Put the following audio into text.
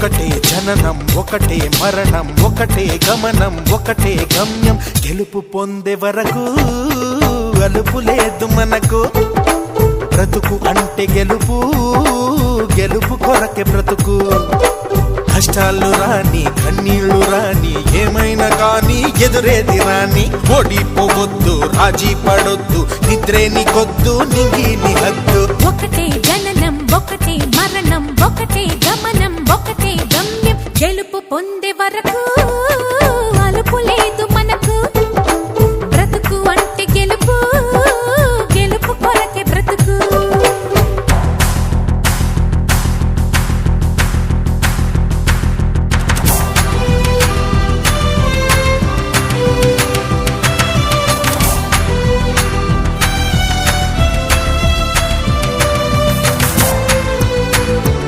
ఒకటే జననం ఒకటే మరణం ఒకటే గమనం ఒకటే గమ్యం గెలుపు పొందే వరకు అలుపు లేదు మనకు బ్రతుకు అంటే గెలుపు గెలుపు కొరకే బ్రతుకు కష్టాలు రాని కన్నీళ్లు రాని ఏమైనా కానీ ఎదురేది రాని ఓడిపోవద్దు రాజీ పడొద్దు నిద్రే నీకొద్దు నింగి హద్దు ఒకటే జననం ఒకటే మరణం ఒకటే గమనం ఒకటే గమ్యం గెలుపు పొందే వరకు